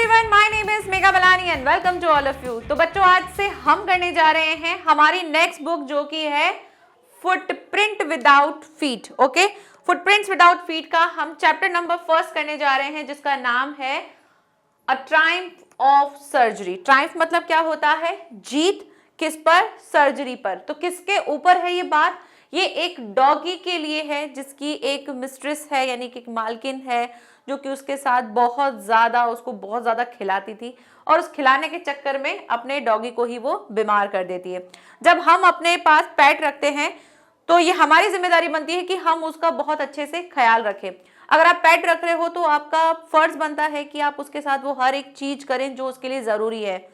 Everyone, my name is Megha Balani and welcome to all of you. तो बच्चों, आज से हम करने जा रहे हैं हमारी नेक्स्ट बुक जो कि है footprint without feet. Okay, footprints without feet का हम चैप्टर नंबर फर्स्ट करने जा रहे हैं जिसका नाम है अ ट्रायम्फ ऑफ सर्जरी। ट्रायम्फ मतलब क्या होता है? जीत। किस पर? सर्जरी पर। तो किसके ऊपर है ये बात? ये एक डॉगी के लिए है जिसकी एक मिस्ट्रेस है, यानी कि एक मालकिन है जो कि उसके साथ उसको बहुत ज्यादा खिलाती थी और उस खिलाने के चक्कर में अपने डॉगी को ही वो बीमार कर देती है। जब हम अपने पास पेट रखते हैं तो ये हमारी जिम्मेदारी बनती है कि हम उसका बहुत अच्छे से ख्याल रखें। अगर आप पेट रख रहे हो तो आपका फर्ज बनता है कि आप उसके साथ वो हर एक चीज करें जो उसके लिए जरूरी है।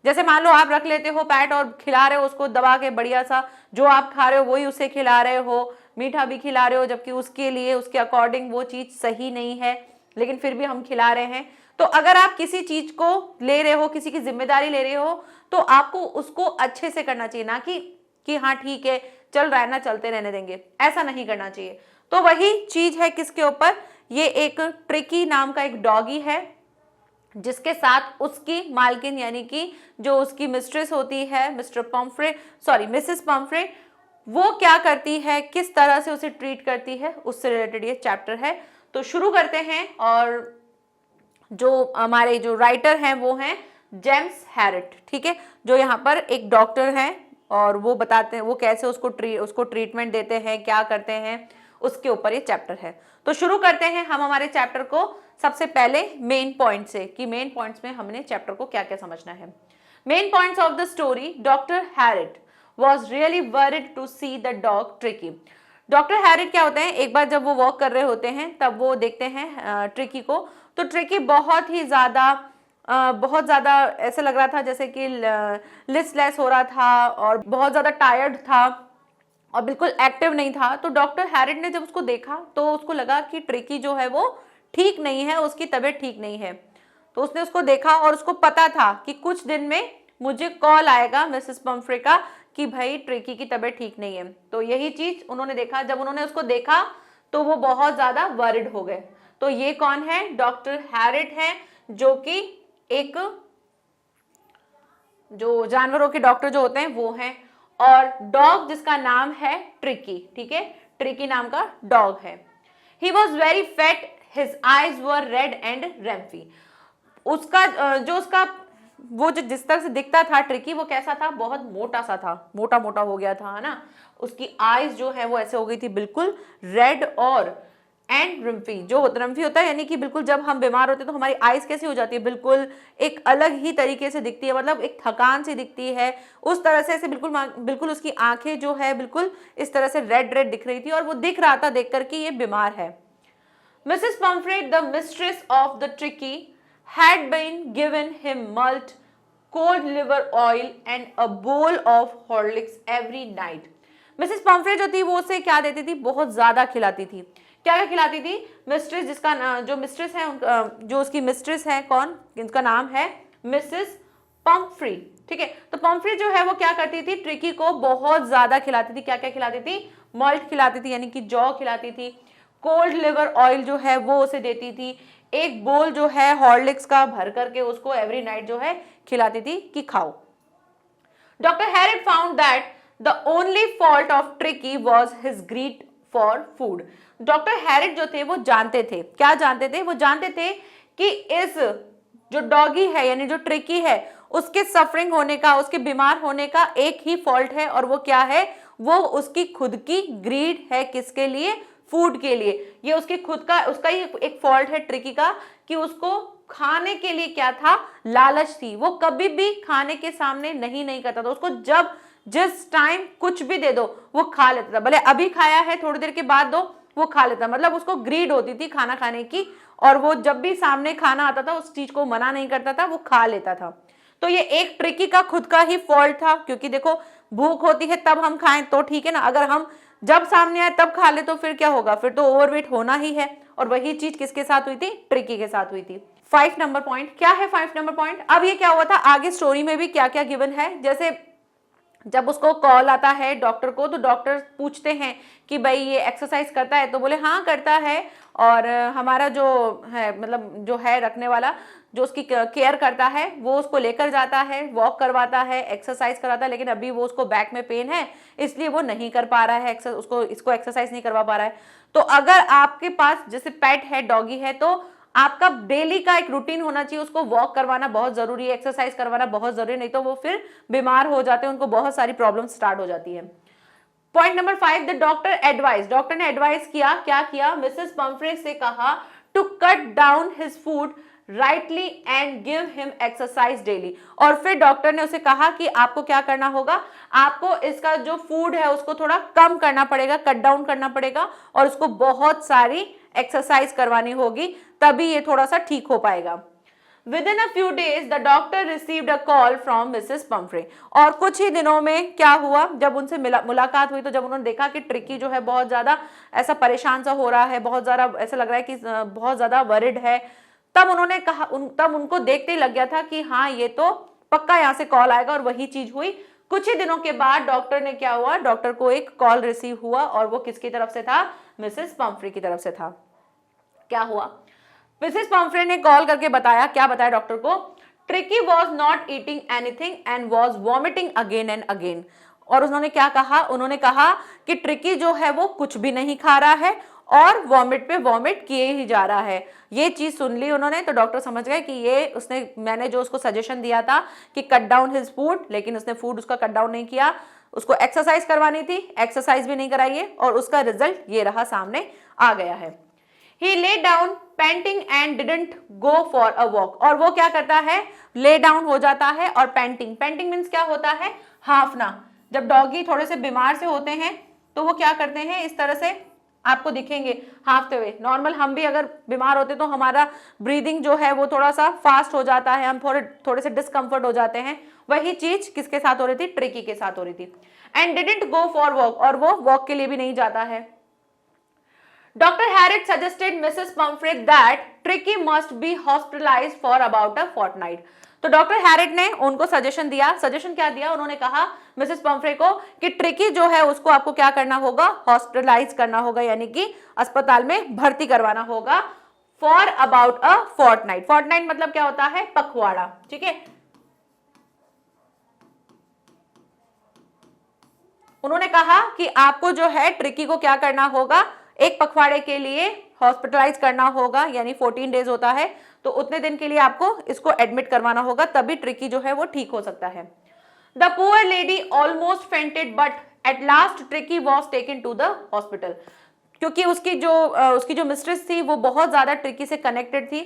जैसे मान लो आप रख लेते हो पेट और खिला रहे हो उसको दबा के बढ़िया सा, जो आप खा रहे हो वही उसे खिला रहे हो, मीठा भी खिला रहे हो, जबकि उसके लिए उसके अकॉर्डिंग वो चीज सही नहीं है, लेकिन फिर भी हम खिला रहे हैं। तो अगर आप किसी चीज को ले रहे हो, किसी की जिम्मेदारी ले रहे हो, तो आपको उसको अच्छे से करना चाहिए, ना कि हाँ ठीक है चल रहा है ना, चलते रहने देंगे, ऐसा नहीं करना चाहिए। तो वही चीज है किसके ऊपर? ये एक ट्रिकी नाम का एक डॉगी है जिसके साथ उसकी मालकिन यानी कि जो उसकी मिस्ट्रेस होती है मिसेस पम्फ्रे, वो क्या करती है, किस तरह से उसे ट्रीट करती है, उससे रिलेटेड ये चैप्टर है। तो शुरू करते हैं। और जो हमारे जो राइटर हैं वो हैं जेम्स हैरेट, ठीक है, जो यहाँ पर एक डॉक्टर हैं और वो बताते हैं वो कैसे उसको ट्रीटमेंट देते हैं, क्या करते हैं, उसके ऊपर ये चैप्टर है। तो शुरू करते हैं हम हमारे चैप्टर को सबसे पहले मेन पॉइंट से, कि मेन पॉइंट्स में हमने चैप्टर को क्या क्या समझना है। Main points of the story: doctor Harriet was really worried to see the dog Tricky। Doctor Harriet क्या होते हैं, एक बार जब वो वॉक कर रहे होते हैं तब वो देखते हैं ट्रिकी को। तो ट्रिकी बहुत ज़्यादा ऐसा लग रहा था जैसे कि लिस्टलेस हो रहा था और बहुत ज़्यादा टायर्ड था और बिल्कुल एक्टिव नहीं था। तो डॉक्टर हैरिट ने जब उसको देखा तो उसको लगा कि ट्रिकी जो है वो ठीक नहीं है, उसकी तबीयत ठीक नहीं है। तो उसने उसको देखा और उसको पता था कि कुछ दिन में मुझे कॉल आएगा मिसेस पम्फ्रे का कि भाई ट्रिकी की तबीयत ठीक नहीं है। तो यही चीज उन्होंने देखा। जब उन्होंने उसको देखा तो वो बहुत ज्यादा वरिड हो गए। तो ये कौन है? डॉक्टर हैरिट है, जो कि एक जो जानवरों के डॉक्टर जो होते हैं वो हैं। और डॉग जिसका नाम है ट्रिकी, ठीक है, ट्रिकी नाम का डॉग है। He was very fat, his eyes were red and rheumy. उसका वो जो जिस तरह से दिखता था ट्रिकी, वो कैसा था? बहुत मोटा सा था, मोटा मोटा हो गया था, है ना। उसकी आईज जो है वो ऐसे हो गई थी बिल्कुल रेड और एंड रम्फी। जो रम्फी होता है यानी कि बिल्कुल जब हम बीमार होते हैं तो हमारी आईज कैसी हो जाती है? बिल्कुल एक अलग ही तरीके से दिखती है, मतलब एक थकान सी दिखती है उस तरह से। ऐसे बिल्कुल उसकी आंखें जो है बिल्कुल इस तरह से रेड रेड दिख रही थी और वो दिख रहा था देख करके ये बीमार है। Mrs Pomfrey, the mistress of the tricky, had been given him malt, cold liver oil and a bowl of Horlicks every night। Mrs Pumphrey जो थी वो उसे क्या देती थी? बहुत ज्यादा खिलाती थी। क्या क्या खिलाती थी? मिस्ट्रेस, जो मिस्ट्रेस है जो उसकी मिस्ट्रेस है, कौन? इनका नाम है मिसेस पम्फ्रे, ठीक है। तो पम्फ्रे जो है वो क्या करती थी? ट्रिकी को बहुत ज्यादा खिलाती थी। क्या क्या खिलाती थी? मल्ट खिलाती थी यानी कि जौ खिलाती थी। कोल्ड लिवर ऑयल जो है वो उसे देती थी। एक बोल जो है हॉर्लिक्स का भर करके उसको एवरी नाइट जो है खिलाती थी कि खाओ। Doctor Herriot found that the only fault of tricky was his greed for food. Doctor Herriot जो थे वो जानते थे, क्या जानते थे? वो जानते थे कि इस जो डॉगी है यानी जो ट्रिकी है उसके सफरिंग होने का, उसके बीमार होने का एक ही फॉल्ट है, और वो क्या है? वो उसकी खुद की ग्रीड है। किसके लिए? फूड के लिए। ये उसका ही एक फॉल्ट है ट्रिकी का कि उसको खाने के लिए क्या था? लालच थी। वो कभी भी खाने के सामने नहीं करता था। उसको जब जिस टाइम कुछ भी दे दो वो खा लेता था, भले अभी खाया है थोड़ी देर के बाद दो वो खा लेता। मतलब उसको ग्रीड होती थी खाना खाने की, और वो जब भी सामने खाना आता था उस चीज को मना नहीं करता था, वो खा लेता था। तो ये एक ट्रिकी का खुद का ही फॉल्ट था, क्योंकि देखो भूख होती है तब हम खाएं तो ठीक है ना, अगर हम जब सामने आए तब खा ले तो फिर क्या होगा? फिर तो ओवरवेट होना ही है। और वही चीज किसके साथ हुई थी? ट्रिकी के साथ हुई थी। 5 नंबर पॉइंट क्या है? 5 नंबर पॉइंट, अब ये क्या हुआ था आगे स्टोरी में भी क्या क्या गिवन है। जैसे जब उसको कॉल आता है डॉक्टर को, तो डॉक्टर पूछते हैं कि भाई ये एक्सरसाइज करता है, तो बोले हाँ करता है, और हमारा जो है मतलब जो है रखने वाला जो उसकी केयर करता है वो उसको लेकर जाता है, वॉक करवाता है, एक्सरसाइज कराता है, लेकिन अभी वो उसको बैक में पेन है इसलिए वो नहीं कर पा रहा है, उसको इसको एक्सरसाइज नहीं करवा पा रहा है। तो अगर आपके पास जैसे पेट है, डॉगी है, तो आपका डेली का एक रूटीन होना चाहिए, उसको वॉक करवाना बहुत जरूरी है, एक्सरसाइज करवाना बहुत जरूरी है, नहीं तो वो फिर बीमार हो जाते हैं, उनको बहुत सारी प्रॉब्लम स्टार्ट हो जाती है। Point number 5, the doctor advice, doctor ने एडवाइस किया, क्या किया, मिसेस पम्फ्रे से कहा to cut down his food rightly and give him exercise daily. और फिर डॉक्टर ने उसे कहा कि आपको क्या करना होगा, आपको इसका जो फूड है उसको थोड़ा कम करना पड़ेगा, कट डाउन करना पड़ेगा, और उसको बहुत सारी एक्सरसाइज करवानी होगी, तभी ये थोड़ा सा ठीक हो पाएगा। Within a few days, the doctor received a call from Mrs. Pumphrey। और कुछ ही दिनों में क्या हुआ, जब उनसे मुलाकात हुई, तो जब उन्होंने देखा कि ट्रिकी जो है बहुत ज्यादा ऐसा परेशान सा हो रहा है, बहुत ज्यादा ऐसा लग रहा है कि बहुत ज्यादा वरिड है, तब उन्होंने कहा तब उनको देखते ही लग गया था कि हाँ ये तो पक्का यहाँ से कॉल आएगा, और वही चीज हुई। कुछ ही दिनों के बाद डॉक्टर ने क्या हुआ, डॉक्टर को एक कॉल रिसीव हुआ, और वो किसकी तरफ से था, मिसेस पम्फ्रे की तरफ से था। क्या हुआ, मिसेस पम्फ्रे ने कॉल करके बताया, क्या बताया डॉक्टर को, tricky was not eating anything and was vomiting again and again. और उन्होंने क्या कहा, उन्होंने कहा कि ट्रिकी जो है वो कुछ भी नहीं खा रहा है और वॉमिट पे वॉमिट किए ही जा रहा है। ये चीज सुन ली उन्होंने, तो डॉक्टर समझ गए कि ये उसने, मैंने जो उसको सजेशन दिया था कि कट डाउन हिज फूड, लेकिन उसने फूड उसका कट डाउन नहीं किया, उसको एक्सरसाइज करवानी थी, एक्सरसाइज भी नहीं कराई, और उसका रिजल्ट ये रहा, सामने आ गया है। He lay down panting and didn't go for a walk। और वो क्या करता है, ले डाउन हो जाता है, और पैंटिंग, पैंटिंग मीन्स क्या होता है, हाफना। जब डॉगी थोड़े से बीमार से होते हैं तो वो क्या करते हैं, इस तरह से आपको दिखेंगे हाफते हुए। नॉर्मल हम भी अगर बीमार होते तो हमारा ब्रीदिंग जो है वो थोड़ा सा फास्ट हो जाता है, हम थोड़े से डिस्कम्फर्ट हो जाते हैं। वही चीज किसके साथ हो रही थी, ट्रिकी के साथ हो रही थी। And didn't go for walk, और वो वॉक के लिए भी नहीं जाता है। Dr. Harriet suggested Mrs. Pumphrey that Tricky must be hospitalized for about a fortnight। तो डॉक्टर हैरिट ने उनको सजेशन दिया, सजेशन क्या दिया, उन्होंने कहा मिसेस पम्फ्रे को कि ट्रिकी जो है उसको आपको क्या करना होगा, हॉस्पिटलाइज करना होगा, यानी कि अस्पताल में भर्ती करवाना होगा, for about a fortnight. Fortnight मतलब क्या होता है, पखवाड़ा, ठीक है। उन्होंने कहा कि आपको जो है ट्रिकी को क्या करना होगा, एक पखवाड़े के लिए हॉस्पिटलाइज करना होगा, यानी 14 डेज होता है, तो उतने दिन के लिए आपको इसको एडमिट करवाना होगा, तभी ट्रिकी जो है वो ठीक हो सकता है। The poor lady almost fainted but at last Tricki was taken to the hospital. क्योंकि उसकी जो मिस्ट्रेस थी वो बहुत ज्यादा ट्रिकी से कनेक्टेड थी,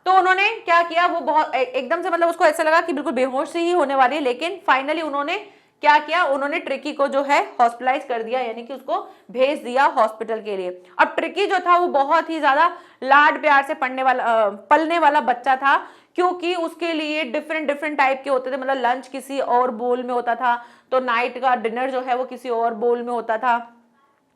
तो उन्होंने क्या किया, वो बहुत एकदम से मतलब उसको ऐसा लगा कि बिल्कुल बेहोश ही होने वाली है, लेकिन फाइनली उन्होंने क्या किया, उन्होंने ट्रिकी को जो है हॉस्पिटलाइज कर दिया, यानी कि उसको भेज दिया हॉस्पिटल के लिए। अब ट्रिकी जो था वो बहुत ही ज्यादा लाड प्यार से पलने वाला बच्चा था, क्योंकि उसके लिए डिफरेंट टाइप के होते थे, मतलब लंच किसी और बोल में होता था, तो नाइट का डिनर जो है वो किसी और बोल में होता था,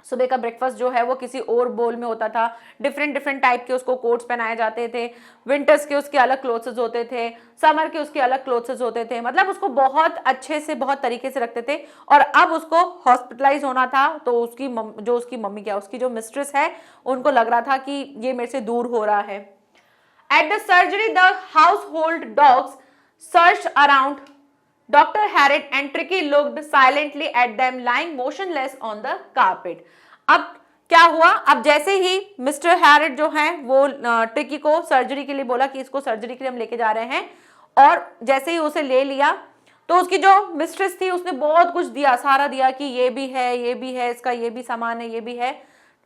सुबह का ब्रेकफास्ट जो है वो किसी और बोल में होता था, डिफरेंट टाइप के उसको कोट्स पहनाए जाते थे, विंटर्स के उसके अलग क्लोथ्स होते थे, समर के उसके अलग क्लोथ्स होते थे, मतलब उसको बहुत अच्छे से बहुत तरीके से रखते थे। और अब उसको हॉस्पिटलाइज होना था, तो उसकी मम्मी क्या, उसकी जो मिस्ट्रेस है, उनको लग रहा था कि ये मेरे से दूर हो रहा है। At the surgery the house hold dogs search around Dr. Harriet and Tricky looked silently at them lying motionless on the carpet। अब क्या हुआ, अब जैसे ही मिस्टर हैरिट जो हैं वो ट्रिकी को सर्जरी के लिए बोला कि इसको सर्जरी के लिए हम लेके जा रहे हैं, और जैसे ही उसे ले लिया तो उसकी जो मिस्ट्रेस थी उसने बहुत कुछ दिया, सारा दिया कि ये भी है, इसका ये भी सामान है, ये भी है।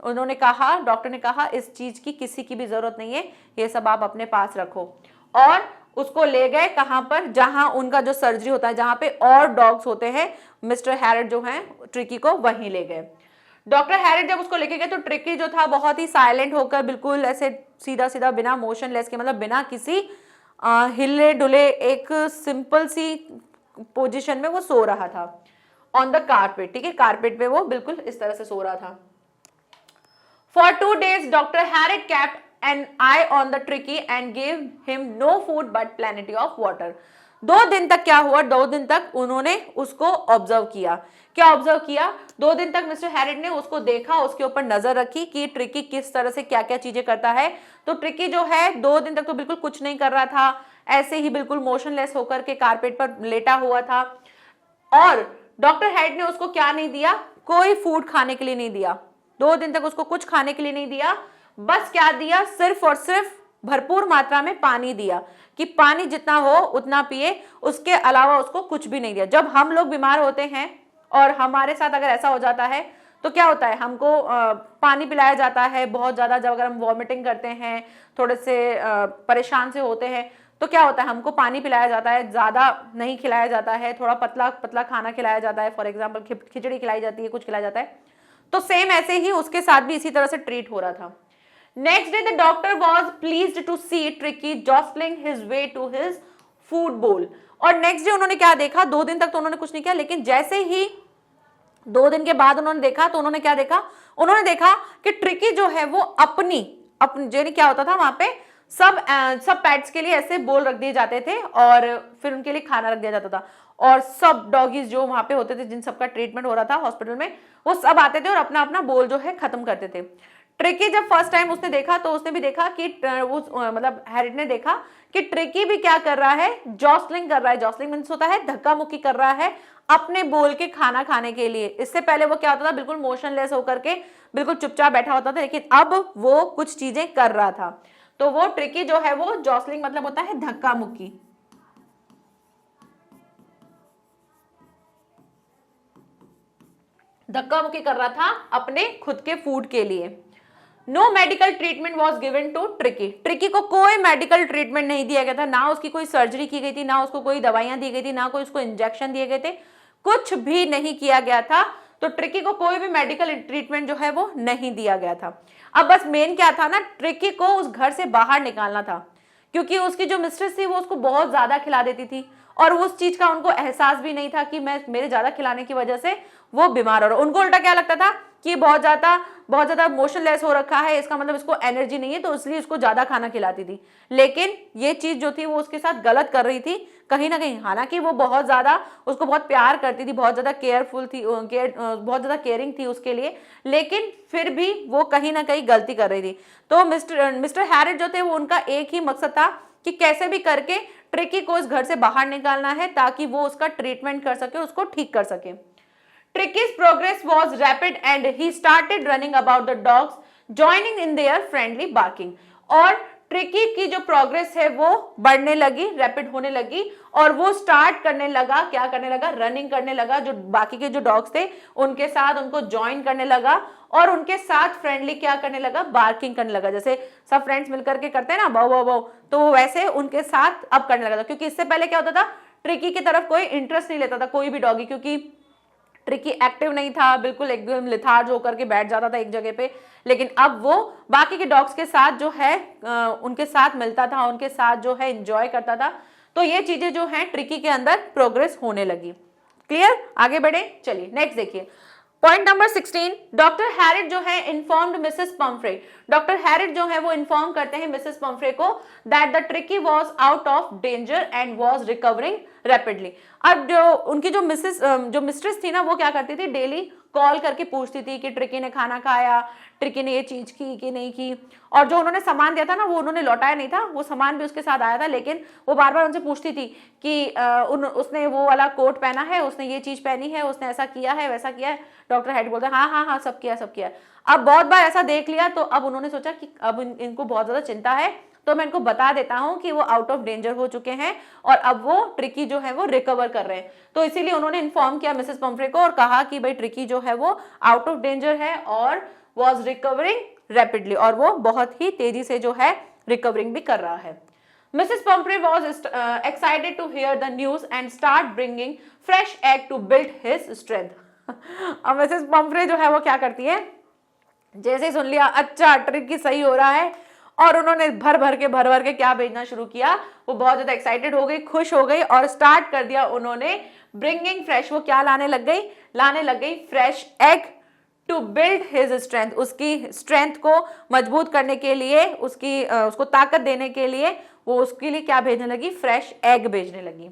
उन्होंने कहा, डॉक्टर ने कहा इस चीज की किसी की भी जरूरत नहीं है, ये सब आप अपने पास रखो। और उसको ले गए कहां पर, जहां उनका जो सर्जरी होता है, जहां पे और डॉग्स होते हैं, मिस्टर हैरिट जो हैं ट्रिकी को वहीं ले गए। डॉक्टर हैरिट जब उसको लेके गए तो ट्रिकी जो था बहुत ही साइलेंट होकर, बिल्कुल ऐसे सीधा सीधा बिना मोशनलेस के, मतलब बिना किसी हिले डुले, एक सिंपल सी पोजीशन में वो सो रहा था ऑन द कारपेट, ठीक है, कारपेट पे वो बिल्कुल इस तरह से सो रहा था। For 2 days doctor Herriot kept an eye on the Tricky and gave him no food but plenty of water। 2 दिन तक क्या हुआ, 2 दिन तक उन्होंने उसको ऑब्जर्व किया। क्या ऑब्जर्व किया? 2 दिन तक मिस्टर हैरिड ने उसको देखा, उसके ऊपर नजर रखी कि ट्रिकी किस तरह से क्या क्या चीजें करता है। तो ट्रिकी जो है 2 दिन तक तो बिल्कुल कुछ नहीं कर रहा था, ऐसे ही बिल्कुल मोशनलेस होकर के कारपेट पर लेटा हुआ था। और डॉक्टर हैरिड ने उसको क्या नहीं दिया, कोई फूड खाने के लिए नहीं दिया। 2 दिन तक उसको कुछ खाने के लिए नहीं दिया, बस क्या दिया, सिर्फ और सिर्फ भरपूर मात्रा में पानी दिया कि पानी जितना हो उतना पिए, उसके अलावा उसको कुछ भी नहीं दिया। जब हम लोग बीमार होते हैं और हमारे साथ अगर ऐसा हो जाता है तो क्या होता है, हमको पानी पिलाया जाता है बहुत ज़्यादा। जब अगर हम वॉमिटिंग करते हैं, थोड़े से परेशान से होते हैं, तो क्या होता है, हमको पानी पिलाया जाता है, ज़्यादा नहीं खिलाया जाता है, थोड़ा पतला पतला खाना खिलाया जाता है। फॉर एग्जाम्पल खिचड़ी खिलाई जाती है, कुछ खिलाया जाता है। तो सेम ऐसे ही उसके साथ भी इसी तरह से ट्रीट हो रहा था। Next day the doctor was pleased to see Tricki jostling his way to his food bowl. और नेक्स्ट डे उन्होंने क्या देखा, 2 दिन तक तो उन्होंने कुछ नहीं किया, लेकिन जैसे ही 2 दिन के बाद उन्होंने देखा तो उन्होंने क्या देखा, उन्होंने देखा कि ट्रिकी जो है वो अपनी यानी क्या होता था वहां पे सब पेट्स के लिए ऐसे बोल रख दिए जाते थे और फिर उनके लिए खाना रख दिया जाता था। और सब डॉगीज जो वहां पे होते थे, जिन सबका ट्रीटमेंट हो रहा था हॉस्पिटल में, वो सब आते थे और अपना अपना बोल जो है खत्म करते थे। ट्रिकी जब फर्स्ट टाइम उसने देखा तो उसने भी देखा कि मतलब हैरिड ने देखा कि ट्रिकी भी क्या कर रहा है, जॉस्लिंग कर रहा है। जॉस्लिंग मींस होता है धक्का मुक्की कर रहा है अपने बोल के खाना खाने के लिए। इससे पहले वो क्या होता था, बिल्कुल मोशनलेस होकर के बिल्कुल चुपचाप बैठा होता था, लेकिन अब वो कुछ चीजें कर रहा था। तो वो ट्रिकी जो है वो जॉस्लिंग मतलब होता है धक्का मुक्की। धक्का मुक्की कर रहा था अपने खुद के फूड के लिए। No medical treatment was given to Tricki. Tricki को कोई मेडिकल ट्रीटमेंट नहीं दिया गया था, ना उसकी कोई सर्जरी की गई थी, ना उसको कोई दवाइयां दी गई थी, ना कोई उसको इंजेक्शन दिए गए थे, कुछ भी नहीं किया गया था। तो ट्रिकी को कोई भी मेडिकल ट्रीटमेंट जो है वो नहीं दिया गया था। अब बस मेन क्या था ना, ट्रिकी को उस घर से बाहर निकालना था, क्योंकि उसकी जो मिस्ट्रेस थी वो उसको बहुत ज्यादा खिला देती थी और उस चीज का उनको एहसास भी नहीं था कि मेरे ज्यादा खिलाने की वजह से वो बीमार हो रहा है। उनको उल्टा क्या लगता था कि बहुत ज्यादा मोशनलेस हो रखा है, इसका मतलब इसको एनर्जी नहीं है, तो इसलिए उसको ज्यादा खाना खिलाती थी। लेकिन ये चीज जो थी वो उसके साथ गलत कर रही थी कहीं ना कहीं। हालांकि वो बहुत ज्यादा उसको बहुत प्यार करती थी, बहुत ज्यादा केयरफुल थी, बहुत ज्यादा केयरिंग थी उसके लिए, लेकिन फिर भी वो कहीं ना कहीं गलती कर रही थी। तो मिस्टर हैरिड जो थे वो उनका एक ही मकसद था कि कैसे भी करके ट्रिकी को इस घर से बाहर निकालना है ताकि वो उसका ट्रीटमेंट कर सके, उसको ठीक कर सके। Tricky's progress was rapid and he started running about the dogs, joining in their friendly barking. और ट्रिकी की जो प्रोग्रेस है वो बढ़ने लगी, रैपिड होने लगी, और वो स्टार्ट करने लगा, क्या करने लगा, रनिंग करने लगा, जो बाकी के जो डॉग्स थे उनके साथ उनको ज्वाइन करने लगा और उनके साथ फ्रेंडली क्या करने लगा, बार्किंग करने लगा। जैसे सब फ्रेंड्स मिलकर के करते हैं ना, बाउ बाउ बाउ, तो वैसे उनके साथ अब करने लगा था। क्योंकि इससे पहले क्या होता था, ट्रिकी की तरफ कोई इंटरेस्ट नहीं लेता था कोई भी डॉगी, क्योंकि ट्रिकी एक्टिव नहीं था, बिल्कुल एकदम लिथार्ज होकर के बैठ जाता था एक जगह पे। लेकिन अब वो बाकी के डॉग्स के साथ जो है उनके साथ मिलता था, उनके साथ जो है एंजॉय करता था। तो ये चीजें जो हैं ट्रिकी के अंदर प्रोग्रेस होने लगी। क्लियर, आगे बढ़े, चलिए नेक्स्ट देखिए। पॉइंट नंबर 16, डॉक्टर हैरिड जो है इन्फॉर्म्ड मिसेस पम्फ्रे। डॉक्टर हैरिड जो है वो इन्फॉर्म करते हैं मिसेस पम्फ्रे को that the tricky was out of danger and was recovering rapidly. अब जो उनकी जो मिस्ट्रेस थी ना, वो क्या करती थी, डेली कॉल करके पूछती थी कि ट्रिकी ने खाना खाया, ट्रिकी ने ये चीज की कि नहीं की। और जो उन्होंने सामान दिया था ना वो उन्होंने लौटाया नहीं था, वो सामान भी उसके साथ आया था, लेकिन वो बार बार उनसे पूछती थी कि उसने वो वाला कोट पहना है, उसने ये चीज पहनी है, उसने ऐसा किया है, वैसा किया है। डॉक्टर हैरिड बोलते हैं हाँ हाँ हाँ सब किया सब किया। अब बहुत बार ऐसा देख लिया तो अब उन्होंने सोचा कि अब इनको बहुत ज्यादा चिंता है, तो मैं इनको बता देता हूं कि वो आउट ऑफ डेंजर हो चुके हैं और अब वो ट्रिकी जो है वो रिकवर कर रहे हैं। तो इसीलिए उन्होंने इन्फॉर्म किया मिसेस पम्फ्रे को और कहा कि भाई ट्रिकी जो है वो आउट ऑफ डेंजर है और वॉज रिकवरिंग रैपिडली, और वो बहुत ही तेजी से जो है रिकवरिंग भी कर रहा है। Mrs. Pumphrey was excited to hear the news and start bringing fresh egg to build his strength. अब मिसेस पम्फ्रे जो है वो क्या करती है, जैसे ही सुन लिया अच्छा ट्रिकी सही हो रहा है, और उन्होंने भर भर के क्या भेजना शुरू किया, वो बहुत ज्यादा एक्साइटेड हो गई, खुश हो गई और स्टार्ट कर दिया उन्होंने ब्रिंगिंग फ्रेश। वो क्या लाने लग गई fresh egg to build his strength, उसकी स्ट्रेंथ को मजबूत करने के लिए, उसको ताकत देने के लिए वो उसके लिए क्या भेजने लगी, फ्रेश एग भेजने लगी।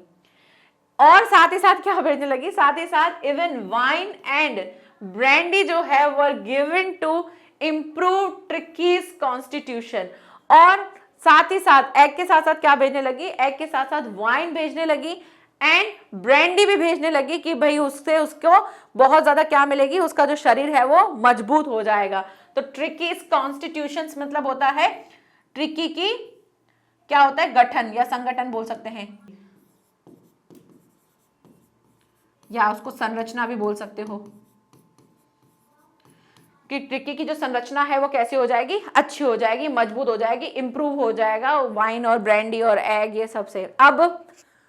और साथ ही साथ क्या भेजने लगी, साथ ही साथ इवन वाइन एंड ब्रांडी जो है were given to improve Tricki's constitution. और साथ ही साथ एग के साथ साथ क्या भेजने लगी, एग के साथ साथ वाइन भेजने लगी एंड ब्रांडी भी भेजने लगी कि भाई उससे उसको बहुत ज्यादा क्या मिलेगी, उसका जो शरीर है वो मजबूत हो जाएगा। तो ट्रिकीज कॉन्स्टिट्यूशंस मतलब होता है ट्रिकी की क्या होता है, गठन या संगठन बोल सकते हैं, या उसको संरचना भी बोल सकते हो कि ट्रिकी की जो संरचना है वो कैसी हो जाएगी, अच्छी हो जाएगी, मजबूत हो जाएगी, इंप्रूव हो जाएगा वाइन और ब्रांडी और एग ये सब से। अब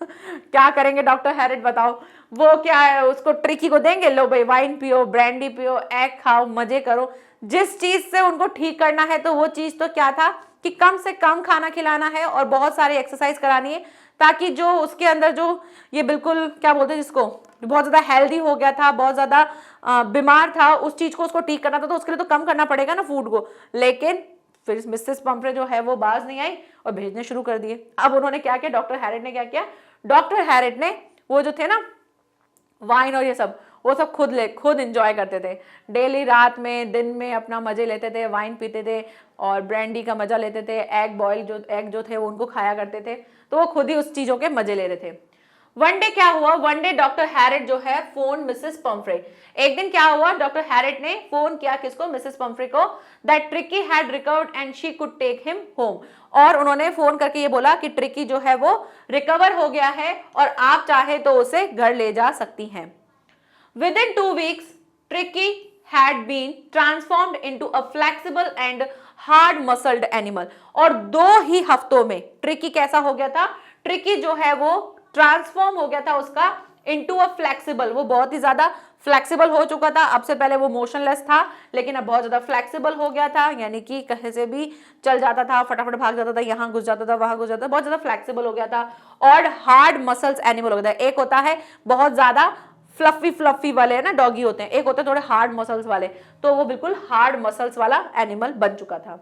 क्या करेंगे डॉक्टर हैरिट बताओ, वो क्या है, उसको ट्रिकी को देंगे, लो भाई वाइन पियो, ब्रांडी पियो, एग खाओ, मजे करो। जिस चीज से उनको ठीक करना है तो वो चीज तो क्या था कि कम से कम खाना खिलाना है और बहुत सारी एक्सरसाइज करानी है, ताकि जो उसके अंदर जो ये बिल्कुल क्या बोलते हैं जिसको बहुत ज्यादा हेल्दी हो गया था, बहुत ज्यादा बीमार था, उस चीज को उसको ठीक करना था, तो उसके लिए तो कम करना पड़ेगा ना फूड को। लेकिन फिर मिसेस पंफ्रे जो है वो बाज नहीं आई और भेजने शुरू कर दिए। अब उन्होंने क्या किया, डॉक्टर हैरिट ने क्या किया, डॉक्टर हैरिट ने वो जो थे ना वाइन और ये सब, वो सब खुद एंजॉय करते थे, डेली रात में दिन में अपना मजे लेते थे, वाइन पीते थे और ब्रांडी का मजा लेते थे, एग जो थे वो उनको खाया करते थे, तो वो खुद ही उस चीजों के मजे ले रहे थे। वन डे क्या हुआ, वन डे डॉक्टर हैरिट जो है फोन मिसेस पंफ्रे। एक दिन क्या हुआ, डॉक्टर हैरिट ने फोन किया किसको, मिसेस पंफ्रे को, that Tricki had recovered and she could take him home. और उन्होंने फोन करके ये बोला कि ट्रिकी जो है वो रिकवर हो गया है और आप चाहे तो उसे घर ले जा सकती हैं। Within 2 weeks, Tricky had been transformed into a flexible and hard-muscled animal। और 2 ही हफ्तों में ट्रिकी कैसा हो गया था, ट्रिकी जो है वो ट्रांसफॉर्म हो गया था उसका इंटू अ फ्लेक्सिबल, वो बहुत ही ज्यादा फ्लेक्सिबल हो चुका था। अब से पहले वो मोशनलेस था लेकिन अब बहुत ज्यादा फ्लेक्सिबल हो गया था, यानी कि कहीं से भी चल जाता था, फटाफट भाग जाता था, यहाँ घुस जाता था, वहां घुस जाता था, बहुत ज्यादा फ्लेक्सिबल हो गया था। और हार्ड मसल्स एनिमल हो गया था। एक होता है बहुत ज्यादा फ्लफी वाले है ना डॉगी होते हैं, एक होते हैं थोड़े हार्ड मसल्स वाले, तो वो बिल्कुल हार्ड मसल्स वाला एनिमल बन चुका था।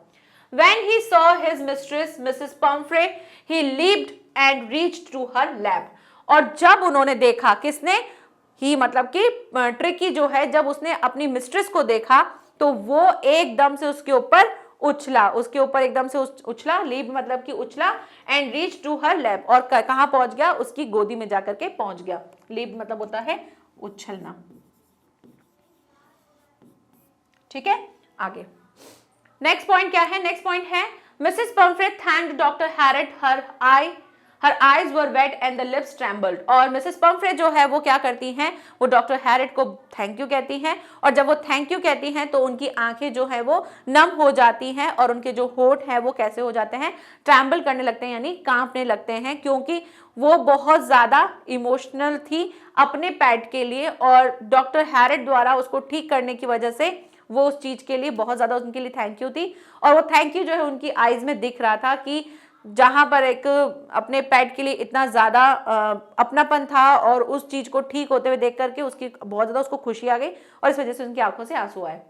When he saw his mistress, Mrs. Pomfrey, he leaped and reached to her lap। और जब उन्होंने देखा, किसने, ही मतलब कि ट्रिकी जो है, जब उसने अपनी मिस्ट्रेस को देखा तो वो एकदम से उसके ऊपर उछला, उसके ऊपर एकदम से उछला, लीप मतलब कि उछला, and reach to her lap, और कहां पहुंच गया, उसकी गोदी में जाकर के पहुंच गया। लीप मतलब होता है उछलना। ठीक है, आगे नेक्स्ट पॉइंट क्या है, नेक्स्ट पॉइंट है Mrs Pomfrey thanked doctor Herriot, her eyes were wait and the lips trembled. और मिसेस पंफ्रे जो है वो क्या करती हैं, वो डॉक्टर हैरिट को थैंक यू कहती हैं, और जब वो थैंक यू कहती हैं तो उनकी आंखें जो है वो नम हो जाती हैं और उनके जो होठ है वो कैसे हो जाते हैं, ट्रैम्बल करने लगते हैं, यानी कांपने लगते हैं, क्योंकि वो बहुत ज्यादा इमोशनल थी अपने पेट के लिए, और डॉक्टर हैरिट द्वारा उसको ठीक करने की वजह से वो उस चीज के लिए बहुत ज्यादा उनके लिए थैंक यू थी। और वो थैंक यू जो है उनकी आईज में दिख रहा था कि जहां पर एक अपने पेट के लिए इतना ज्यादा अपनापन था और उस चीज को ठीक होते हुए देख करके उसकी बहुत ज्यादा उसको खुशी आ गई और इस वजह से उनकी आंखों से आंसू आए।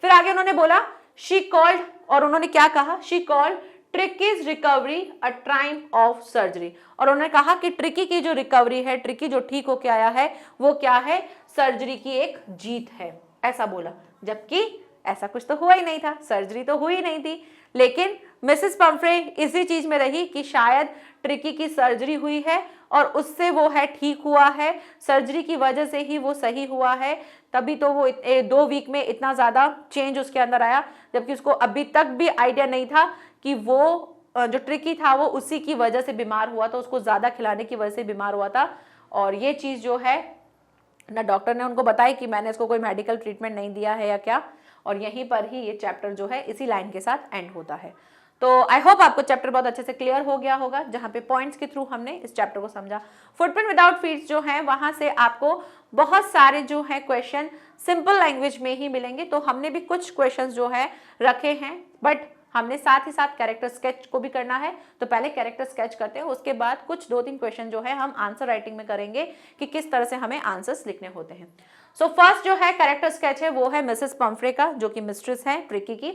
फिर आगे उन्होंने बोला शी कॉल्ड, और उन्होंने क्या कहा, she called ट्रिकीज recovery a Triumph of surgery. और उन्होंने कहा कि ट्रिकी की जो रिकवरी है, ट्रिकी जो ठीक होके आया है, वो क्या है, सर्जरी की एक जीत है, ऐसा बोला। जबकि ऐसा कुछ तो हुआ ही नहीं था, सर्जरी तो हुई नहीं थी, लेकिन मिसेस पंफ्रे इसी चीज में रही कि शायद ट्रिकी की सर्जरी हुई है और उससे वो है ठीक हुआ है, सर्जरी की वजह से ही वो सही हुआ है, तभी तो वो 2 वीक में इतना ज्यादा चेंज उसके अंदर आया, जबकि उसको अभी तक भी आइडिया नहीं था कि वो जो ट्रिकी था वो उसी की वजह से बीमार हुआ था, उसको ज्यादा खिलाने की वजह से बीमार हुआ था। और ये चीज जो है ना डॉक्टर ने उनको बताई कि मैंने इसको कोई मेडिकल ट्रीटमेंट नहीं दिया है या क्या, और यहीं पर ही ये चैप्टर जो है इसी लाइन के साथ एंड होता है। तो आई होप आपको चैप्टर बहुत अच्छे से क्लियर हो गया होगा, जहां पे पॉइंट्स के थ्रू हमने इस चैप्टर को समझा। फुटप्रिंट विदाउट फीट्स जो है वहां से आपको बहुत सारे जो है क्वेश्चन सिंपल लैंग्वेज में ही मिलेंगे, तो हमने भी कुछ क्वेश्चन जो है रखे हैं, बट हमने साथ ही साथ कैरेक्टर स्केच को भी करना है, तो पहले कैरेक्टर स्केच करते हैं, उसके बाद कुछ 2-3 क्वेश्चन जो है हम आंसर राइटिंग में करेंगे कि किस तरह से हमें आंसर्स लिखने होते हैं। सो फर्स्ट जो है कैरेक्टर स्केच है वो है मिसेस पंफ्रे का, जो कि मिस्ट्रेस है ट्रिकी की।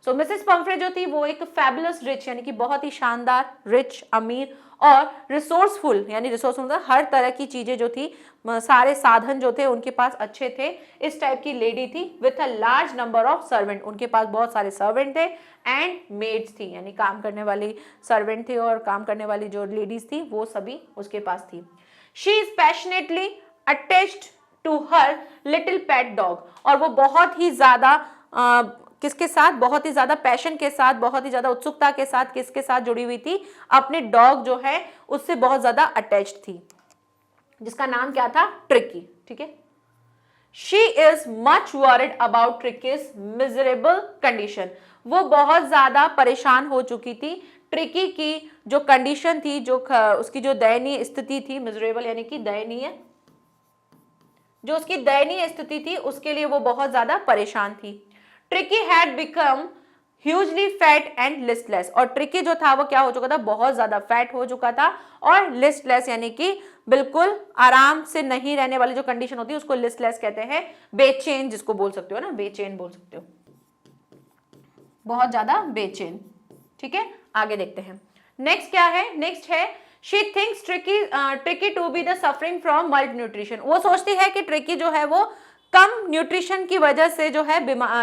सो मिसेस पंफ्रे जो थी वो एक फैबुलस रिच यानी कि बहुत ही शानदार, रिच, अमीर और रिसोर्सफुल यानी रिसोर्सफुल हर तरह की चीजें जो थी, सारे साधन जो थे उनके पास अच्छे थे, इस टाइप की लेडी थी। With a large number of servant, उनके पास बहुत सारे सर्वेंट थे, एंड मेड्स थी यानी काम करने वाली सर्वेंट थे, और काम करने वाली जो लेडीज थी वो सभी उसके पास थी। She is passionately attached to her little pet dog, और वो बहुत ही ज्यादा किसके साथ, बहुत ही ज्यादा पैशन के साथ, बहुत ही ज्यादा उत्सुकता के साथ किसके साथ जुड़ी हुई थी, अपने डॉग जो है उससे बहुत ज्यादा अटैच्ड थी, जिसका नाम क्या था, ट्रिकी। ठीक है। She is much worried about ट्रिकीज miserable condition, वो बहुत ज्यादा परेशान हो चुकी थी ट्रिकी की जो कंडीशन थी, जो उसकी जो दयनीय स्थिति थी, मिजरेबल यानी कि दयनीय, जो उसकी दयनीय स्थिति थी उसके लिए वो बहुत ज्यादा परेशान थी। Tricky had become hugely fat and listless, और ट्रिकी जो था वो क्या हो चुका था, बहुत ज्यादा फैट हो चुका था, और लिस्टलेस यानी कि बिल्कुल आराम से नहीं रहने वाली जो कंडीशन होती है उसको लिस्टलेस कहते हैं, बेचैन जिसको बोल सकते हो ना, बेचैन बोल सकते हो, बहुत ज्यादा बेचैन। ठीक है, आगे देखते हैं नेक्स्ट क्या है। नेक्स्ट है she thinks Tricki to be the suffering from malnutrition, वो सोचती है कि ट्रिकी जो है वो कम न्यूट्रिशन की वजह से जो है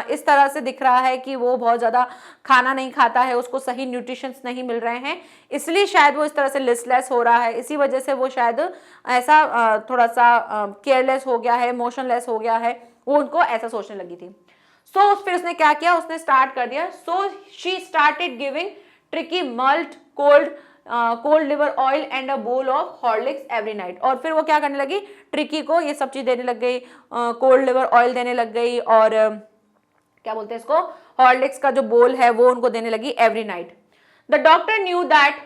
इस तरह से दिख रहा है कि वो बहुत ज़्यादा खाना नहीं खाता है, उसको सही न्यूट्रिशंस नहीं मिल रहे हैं, इसलिए शायद वो इस तरह से लिस्टलेस हो रहा है, इसी वजह से वो शायद ऐसा थोड़ा सा केयरलेस हो गया है, मोशनलेस हो गया है, वो उनको ऐसा सोचने लगी थी। सो फिर उसने क्या किया, उसने स्टार्ट कर दिया, so she started giving Tricki malt cod liver oil and a bowl of Horlicks every night, और फिर वो क्या करने लगी, ट्रिकी को ये सब चीज देने लग गई, कोल्ड लिवर ऑयल देने लग गई, और क्या बोलते हैं इसको, हॉर्लिक्स का जो बोल है वो उनको देने लगी every night. The doctor knew that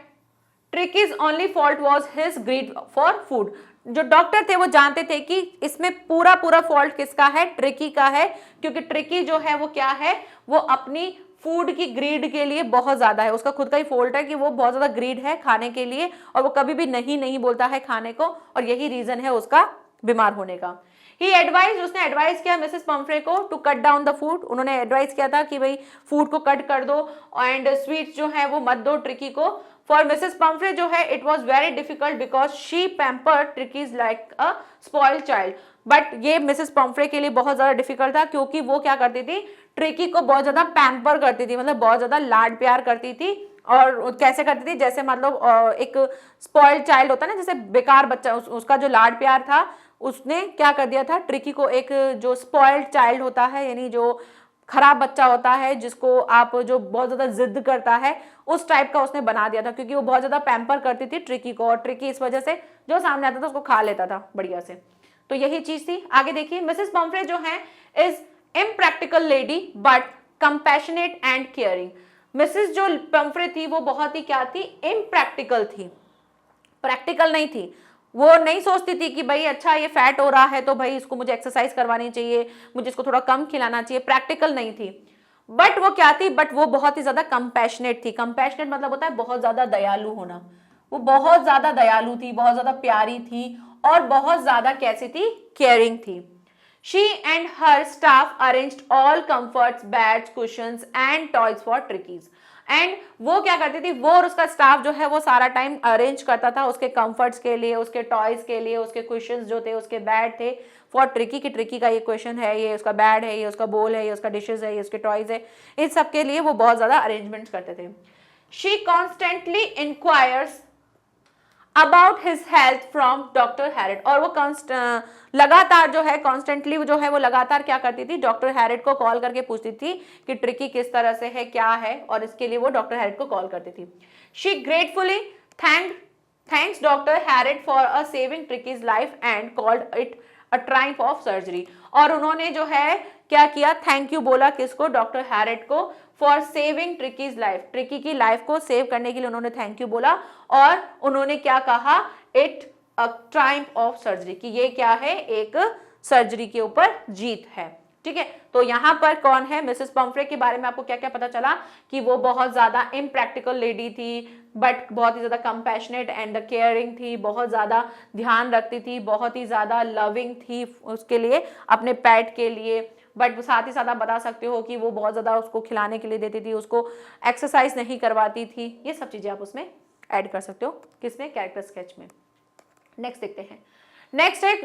ट्रिकीज only fault was his greed for food, जो डॉक्टर थे वो जानते थे कि इसमें पूरा फॉल्ट किसका है, ट्रिकी का है, क्योंकि ट्रिकी जो है वो क्या है, वो अपनी फूड की ग्रीड के लिए बहुत ज्यादा है, उसका खुद का ही फॉल्ट है कि वो बहुत ज्यादा ग्रीड है खाने के लिए, और वो कभी भी नहीं बोलता है खाने को, और यही रीजन है उसका बीमार होने का। ही एडवाइज, उसने एडवाइस किया मिसेस पंफ्रे को to cut down the food, उन्होंने एडवाइस किया था कि भाई फूड को कट कर दो, एंड स्वीट्स जो है वो मत दो ट्रिकी को। फॉर मिसेस पंफ्रे जो है it was very difficult because she pamper ट्रिकीज like a spoiled child, but ये मिसेस पंफ्रे के लिए बहुत ज्यादा डिफिकल्ट था, क्योंकि वो क्या करती थी, ट्रिकी को बहुत ज्यादा पैम्पर करती थी, मतलब बहुत ज्यादा लाड प्यार करती थी, और कैसे करती थी, जैसे मतलब एक स्पॉइल्ड चाइल्ड होता है ना, जैसे बेकार बच्चा, उसका जो लाड प्यार था उसने क्या कर दिया था, ट्रिकी को एक जो स्पॉइल्ड चाइल्ड होता है यानी जो खराब बच्चा होता है, जिसको आप जो बहुत ज्यादा जिद करता है, उस टाइप का उसने बना दिया था, क्योंकि वो बहुत ज्यादा पैम्पर करती थी ट्रिकी को, और ट्रिकी इस वजह से जो सामने आता था उसको खा लेता था बढ़िया से। तो यही चीज थी। आगे देखिए, मिसेस पंफ्रे जो है is impractical lady but compassionate and caring, Mrs जो पंफ्रे थी वो बहुत ही क्या थी, इम्प्रैक्टिकल थी, प्रैक्टिकल नहीं थी, वो नहीं सोचती थी कि भाई अच्छा ये फैट हो रहा है तो भाई इसको मुझे एक्सरसाइज करवानी चाहिए, मुझे इसको थोड़ा कम खिलाना चाहिए, प्रैक्टिकल नहीं थी। बट वो क्या थी, बट वो बहुत ही ज्यादा कंपैशनेट थी, कंपैशनेट मतलब होता है बहुत ज्यादा दयालु होना, वो बहुत ज्यादा दयालु थी, बहुत ज्यादा प्यारी थी, और बहुत ज्यादा कैसी थी, केयरिंग थी। She and her staff arranged all comforts, beds, cushions and toys for trickies. And वो क्या करती थी, वो और उसका स्टाफ जो है वो सारा टाइम अरेंज करता था उसके कंफर्ट्स के लिए, उसके टॉयज के लिए, उसके क्वेश्चंस जो थे, उसके बेड थे फॉर ट्रिकी, की ट्रिकी का ये क्वेश्चन है, ये उसका बेड है, ये उसका बोल है, ये उसका डिशेज है, ये उसके टॉयज है, इन सब के लिए वो बहुत ज्यादा अरेंजमेंट्स करते थे। She constantly enquires about his health from doctor Herriot, और वो लगातार जो है कॉन्स्टेंटली जो है वो लगातार क्या करती थी, डॉक्टर हैरिट को कॉल करके पूछती थी कि ट्रिकी किस तरह से है, क्या है, और इसके लिए वो डॉक्टर हैरिट को कॉल करती थी। She gratefully thanks doctor Herriot for a saving ट्रिकीज life and called it a Triumph of surgery, और उन्होंने जो है क्या किया, थैंक यू बोला किसको, डॉक्टर हैरिट को, फॉर सेविंग ट्रिकीज लाइफ, ट्रिकी की लाइफ को सेव करने के लिए उन्होंने थैंक यू बोला, और उन्होंने क्या कहा, it a Triumph of surgery, कि ये क्या है, एक सर्जरी के ऊपर जीत है। ठीक है, तो यहां पर कौन है, मिसेस पंफ्रे के बारे में आपको क्या क्या पता चला कि वो बहुत ज्यादा इम्प्रैक्टिकल लेडी थी, बट बहुत ही ज्यादा कंपैशनेट एंड केयरिंग थी, बहुत ज्यादा ध्यान रखती थी, बहुत ही ज्यादा लविंग थी उसके लिए, अपने पेट के लिए, बट साथ ही साथ आप बता सकते हो कि वो बहुत ज्यादा उसको खिलाने के लिए देती थी, उसको एक्सरसाइज नहीं करवाती थी। ये सब चीजें आप उसमें ऐड कर सकते हो, किसमें, कैरेक्टर स्केच में। नेक्स्ट देखते हैं। नेक्स्ट है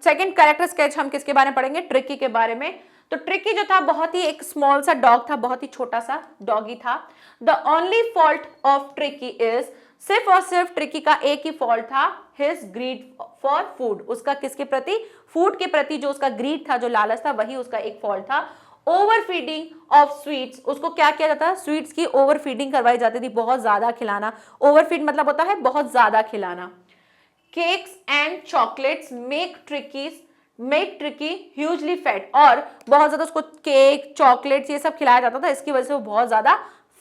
सेकंड कैरेक्टर स्केच, हम किसके बारे में पढ़ेंगे, ट्रिकी के बारे में। तो ट्रिकी जो था बहुत ही एक स्मॉल सा डॉग था, बहुत ही छोटा सा डॉगी था। The only fault of tricky is, सिर्फ और सिर्फ ट्रिकी का एक ही फॉल्ट था, हिज ग्रीड फॉर फूड, उसका किसके प्रति, फूड के प्रति जो उसका ग्रीड था, जो लालच था, वही उसका एक फॉल्ट था। ओवर फीडिंग ऑफ स्वीट्स, उसको क्या किया जाता है, स्वीट्स की ओवर फीडिंग करवाई जाती थी, बहुत ज्यादा खिलाना। ओवर फीड मतलब होता है बहुत ज्यादा खिलाना। Cakes and chocolates make tricky hugely fat, और बहुत ज्यादा उसको केक चॉकलेट्स ये सब खिलाया जाता था, इसकी वजह से वो बहुत ज्यादा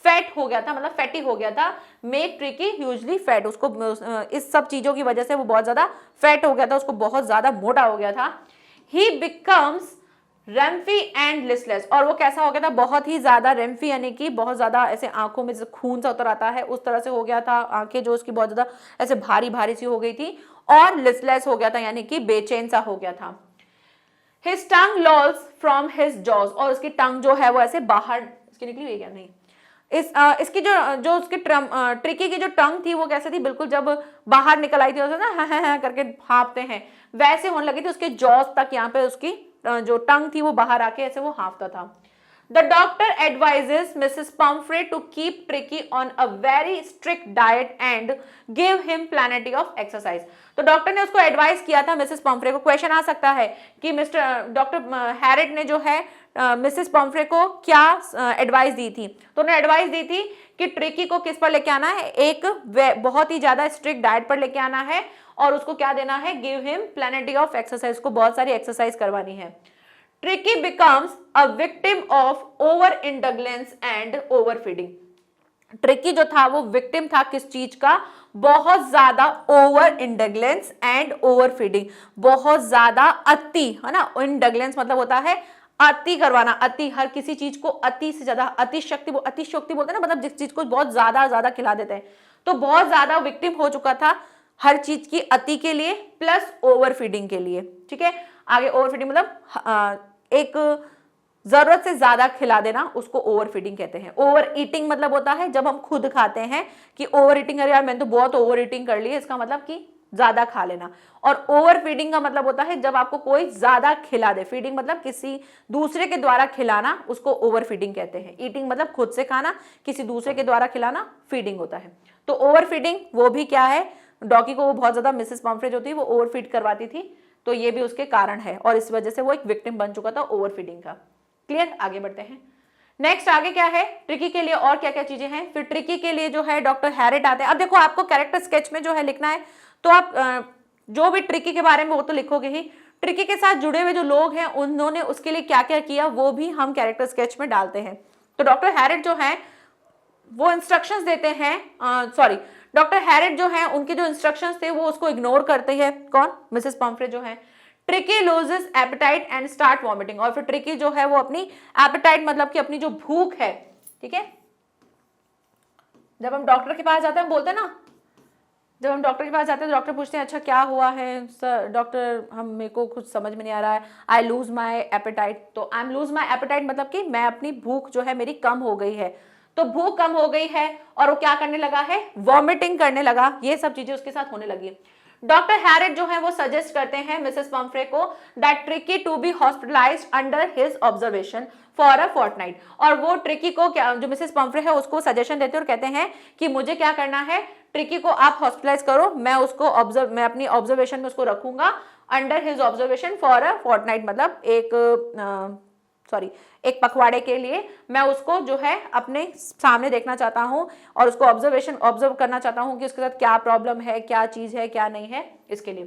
फैट हो गया था, मतलब फैटी हो गया था। मेक ट्रिकी ह्यूजली फैट, उसको इस सब चीजों की वजह से वो बहुत ज्यादा फैट हो गया था, उसको बहुत ज्यादा मोटा हो गया था। ही बिकम्स रेम्फी एंड लिस्टलेस, और वो कैसा हो गया था, बहुत ही ज्यादा रेम्फी यानी कि बहुत ज्यादा ऐसे आंखों में खून सा उतर आता है उस तरह से हो गया था, आंखें जो उसकी बहुत ज्यादा ऐसे भारी भारी सी हो गई थी, और लिस्टलेस हो गया था यानी कि बेचैन सा हो गया था। His tongue lolls from his jaws, और उसकी टंग जो है वो ऐसे बाहर इसकी निकली हुई है क्या, नहीं, इसकी जो उसकी ट्रिकी की जो टंग थी वो कैसे थी, बिल्कुल जब बाहर निकल आई थी ना हाँ करके हाँफते हैं वैसे होने लगी थी, उसके जॉज तक यहाँ पे उसकी जो टंग थी वो बाहर आके ऐसे वो हाँफता था। The doctor advises Mrs. Pumphrey to keep Tricky on a very strict diet and give him plenty of exercise. तो डॉक्टर ने उसको एडवाइस किया था, मिसेस पम्फ्रे को। क्वेश्चन आ सकता है कि डॉक्टर हैरिट ने जो है मिसेस पम्फ्रे को क्या एडवाइस दी थी, तो उन्होंने एडवाइस दी थी कि ट्रिकी को किस पर लेके आना है, एक बहुत ही ज्यादा स्ट्रिक्ट डाइट पर लेके आना है, और उसको क्या देना है, गिव हिम प्लेनिटी ऑफ एक्सरसाइज, को बहुत सारी एक्सरसाइज करवानी है। Tricky becomes a victim of overindulgence and overfeeding. Tricky जो था वो विक्टिम था किस चीज का, बहुत ज्यादा ओवर इंडगलेंस एंड ओवर फीडिंग, बहुत ज्यादा अति, है ना, इंडगलेंस मतलब होता है अति करवाना, अति, हर किसी चीज को अति से ज्यादा, अतिशक्ति बोलते हैं ना, मतलब जिस चीज को बहुत ज्यादा खिला देते हैं, तो बहुत ज्यादा विक्टिम हो चुका था हर चीज की अति के लिए प्लस ओवर फीडिंग के लिए। ठीक है, आगे ओवर फीडिंग मतलब एक जरूरत से ज्यादा खिला देना, उसको ओवर फीडिंग कहते हैं। ओवर ईटिंग मतलब होता है जब हम खुद खाते हैं कि ओवर ईटिंग, अरे यार मैंने तो बहुत ओवर ईटिंग कर ली है, इसका मतलब कि ज्यादा खा लेना। और ओवर फीडिंग का मतलब होता है जब आपको कोई ज्यादा खिला दे, फीडिंग मतलब किसी दूसरे के द्वारा खिलाना, उसको ओवर फीडिंग कहते हैं। ईटिंग मतलब खुद से खाना, किसी दूसरे के द्वारा खिलाना फीडिंग होता है। तो ओवर फीडिंग वो भी क्या है, डॉगी को वो बहुत ज्यादा मिसेस पम्फ्रे जो थी वो ओवर फीड करवाती थी, तो ये भी उसके कारण है, और इस वजह से वो एक विक्टिम बन चुका था ओवर फीडिंग का। क्लियर, आगे बढ़ते हैं। नेक्स्ट आगे क्या है, ट्रिकी के लिए और क्या क्या चीजें हैं। फिर ट्रिकी के लिए जो है डॉक्टर हैरिट आते हैं। अब देखो आपको कैरेक्टर स्केच में जो है लिखना है, तो आप जो भी ट्रिकी के बारे में वो तो लिखोगे ही, ट्रिकी के साथ जुड़े हुए जो लोग हैं उन्होंने उसके लिए क्या क्या किया वो भी हम कैरेक्टर स्केच में डालते हैं। तो डॉक्टर हैरिट जो है वो इंस्ट्रक्शंस देते हैं, डॉक्टर हैरिट जो है उनके जो इंस्ट्रक्शंस थे वो उसको इग्नोर करते हैं, कौन, मिसेस पम्फ्रे जो है। Tricki loses appetite and start vomiting, और फिर ट्रिकी जो है वो अपनी एपेटाइट मतलब कि अपनी जो भूख है, ठीक है, जब हम डॉक्टर के पास जाते हैं, हम बोलते हैं ना, जब हम डॉक्टर के पास जाते हैं तो डॉक्टर पूछते हैं अच्छा क्या हुआ है सर, डॉक्टर मेरे को कुछ समझ में नहीं आ रहा है, आई लूज माई एपेटाइट। तो I am lose my appetite मतलब कि मैं अपनी भूख जो है मेरी कम हो गई है, तो भूख कम हो गई है और वो क्या करने लगा है, वॉमिटिंग करने लगा, ये सब चीजें उसके साथ होने लगी। डॉक्टर हैरिट जो है वो सजेस्ट करते हैं मिसेस पम्फ्रे को that Tricki to be hospitalised under his observation for a fortnight, और वो ट्रिकी को क्या, जो मिसेस पम्फ्रे है उसको सजेशन देते हैं और कहते हैं कि मुझे क्या करना है, ट्रिकी को आप हॉस्पिटलाइज करो, मैं अपनी ऑब्जर्वेशन में उसको रखूंगा, under his observation for a fortnight मतलब एक पखवाड़े के लिए मैं उसको जो है अपने सामने देखना चाहता हूं और उसको ऑब्जर्व करना चाहता हूं कि उसके साथ क्या प्रॉब्लम है, क्या चीज है, क्या नहीं है, इसके लिए।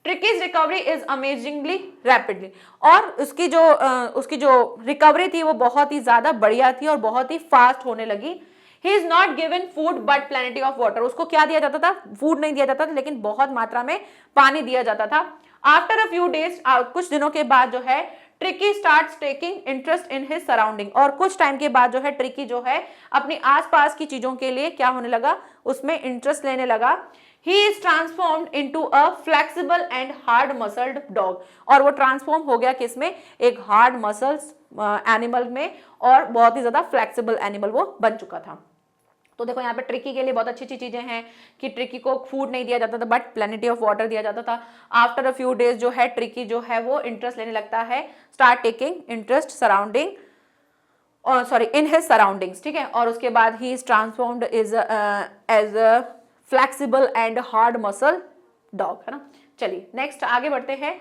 ट्रिकीज रिकवरी इज अमेजिंगली रैपिडली, और उसकी जो रिकवरी थी वो बहुत ही ज्यादा बढ़िया थी और बहुत ही फास्ट होने लगी। He is not given food but प्लेनिटी of water, उसको क्या दिया जाता था, फूड नहीं दिया जाता था लेकिन बहुत मात्रा में पानी दिया जाता था। आफ्टर अ फ्यू डेज, कुछ दिनों के बाद जो है tricky starts taking interest in his surrounding, और कुछ टाइम के बाद जो है ट्रिकी जो है अपनी आसपास की चीजों के लिए क्या होने लगा, उसमें इंटरेस्ट लेने लगा। ही is transformed into a flexible and hard muscled dog, और वो ट्रांसफॉर्म हो गया किसमें, एक हार्ड मसल्स एनिमल में, और बहुत ही ज्यादा फ्लेक्सिबल एनिमल वो बन चुका था। तो देखो यहाँ पे ट्रिकी के लिए बहुत अच्छी अच्छी चीजें हैं कि ट्रिकी को फूड नहीं दिया जाता था बट प्लेनिटी ऑफ वाटर दिया जाता था। आफ्टर अ फ्यू डेज जो है ट्रिकी जो है वो इंटरेस्ट लेने लगता है, start taking interest surrounding sorry in his surroundings, ठीक है। और उसके बाद ही is transformed is as a flexible and hard muscle dog, है ना। चलिए नेक्स्ट आगे बढ़ते हैं।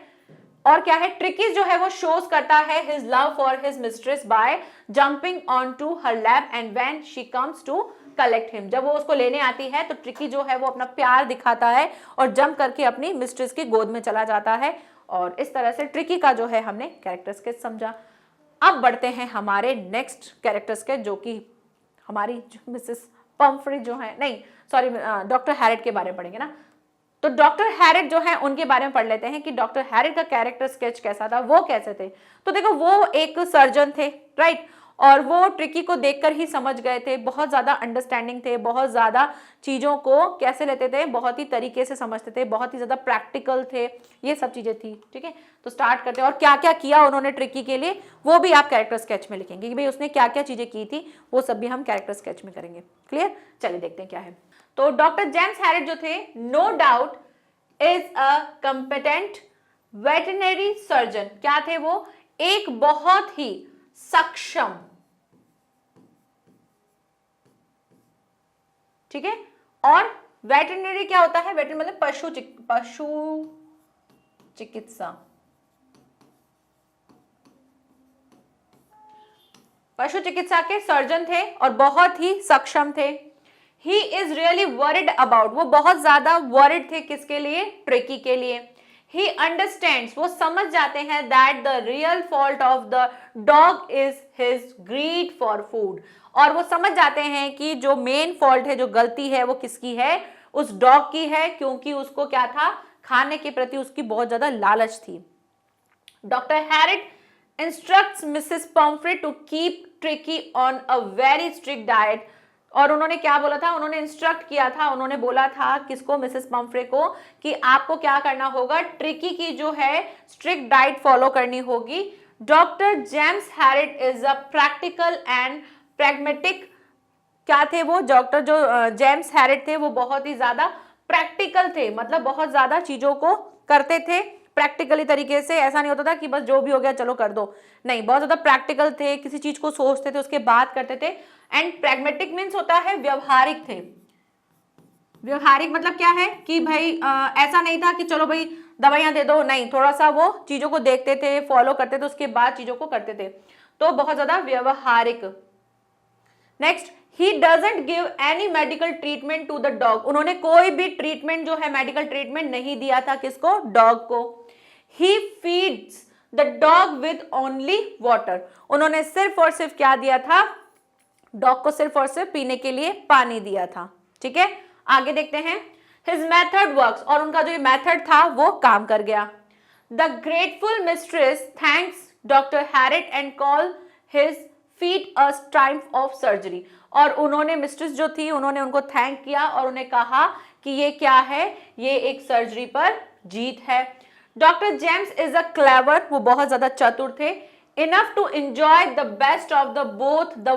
और क्या है, ट्रिकी जो है वो शोज करता है his love for his mistress by jumping on to her lap and when she comes to collect him. जब वो उसको लेने आती है तो ट्रिकी जो है वो अपना प्यार दिखाता है और जंप करके अपनी मिस्ट्रेस की गोद में चला जाता है। और इस तरह से ट्रिकी का जो है हमने कैरेक्टर स्केच समझा। अब बढ़ते हैं हमारे नेक्स्ट कैरेक्टर स्केच, जो कि हमारी मिसेस पम्फ्री जो है, नहीं सॉरी डॉक्टर हैरिट के बारे में पढ़ेंगे ना। तो डॉक्टर हैरिट जो है उनके बारे में पढ़ लेते हैं कि डॉक्टर हैरिट का कैरेक्टर स्केच कैसा था, वो कैसे थे। तो देखो वो एक सर्जन थे, राइट, और वो ट्रिकी को देखकर ही समझ गए थे, बहुत ज्यादा अंडरस्टैंडिंग थे, बहुत ज्यादा चीजों को कैसे लेते थे, बहुत ही तरीके से समझते थे, बहुत ही ज्यादा प्रैक्टिकल थे, ये सब चीजें थी, ठीक है। तो स्टार्ट करते हैं, और क्या क्या किया उन्होंने ट्रिकी के लिए वो भी आप कैरेक्टर स्केच में लिखेंगे कि भाई उसने क्या क्या चीजें की थी, वो सब भी हम कैरेक्टर स्केच में करेंगे। क्लियर, चलिए देखते हैं क्या है। तो डॉक्टर जेम्स हैरिट जो थे, no doubt is a competent veterinary surgeon. क्या थे वो, एक बहुत ही सक्षम, ठीक है। और वेटरनरी क्या होता है, वेटरनरी मतलब पशु चिकित्सा, पशु चिकित्सा के सर्जन थे और बहुत ही सक्षम थे। He is really worried about, वो बहुत ज्यादा वरिड थे किसके लिए, ट्रिकी के लिए। ही अंडरस्टैंड्स, वो समझ जाते हैं that the real fault of the dog is his greed for food, और वो समझ जाते हैं कि जो मेन फॉल्ट है, जो गलती है, वो किसकी है, उस डॉग की है, क्योंकि उसको क्या था, खाने के प्रति उसकी बहुत ज्यादा लालच थी। Doctor Herriot instructs Mrs Pumphrey to keep Tricki on a very strict diet, और उन्होंने क्या बोला था, उन्होंने इंस्ट्रक्ट किया था, उन्होंने बोला था किसको, मिसेस पम्फ्रे को, कि आपको क्या करना होगा, ट्रिकी की जो है स्ट्रिक्ट डाइट फॉलो करनी होगी। Doctor James Herriot is a practical and pragmatic, क्या थे वो, डॉक्टर जो जेम्स हैरिट थे वो बहुत ही ज्यादा प्रैक्टिकल थे, मतलब बहुत ज्यादा चीजों को करते थे प्रैक्टिकली तरीके से। ऐसा नहीं होता था कि बस जो भी हो गया चलो कर दो, नहीं, बहुत ज्यादा प्रैक्टिकल थे, किसी चीज को सोचते थे उसके बाद करते थे। एंड प्रैग्मेटिक मीन्स होता है व्यवहारिक थे। व्यवहारिक मतलब क्या है कि भाई ऐसा नहीं था कि चलो भाई दवाइयां दे दो, नहीं, थोड़ा सा वो चीजों को देखते थे, फॉलो करते थे, उसके बाद चीजों को करते थे, तो बहुत ज्यादा व्यवहारिक। Next, he doesn't give any medical treatment to the dog, उन्होंने कोई भी ट्रीटमेंट जो है मेडिकल ट्रीटमेंट नहीं दिया था किसको, डॉग को। He feeds the dog with only water, उन्होंने सिर्फ और सिर्फ क्या दिया था, डॉग को सिर्फ और सिर्फ पीने के लिए पानी दिया था, ठीक है। आगे देखते हैं, हिज मेथड वर्क्स, और उनका जो मेथड था वो काम कर गया। The grateful mistress thanks doctor Herriot and call his feet a Triumph of surgery, और उन्होंने मिस्ट्रेस जो थी उन्होंने उनको थैंक किया और उन्हें कहा कि ये क्या है, ये एक सर्जरी पर जीत है। Doctor James is a clever, वो बहुत ज्यादा चतुर थे, enough to enjoy the best of the both the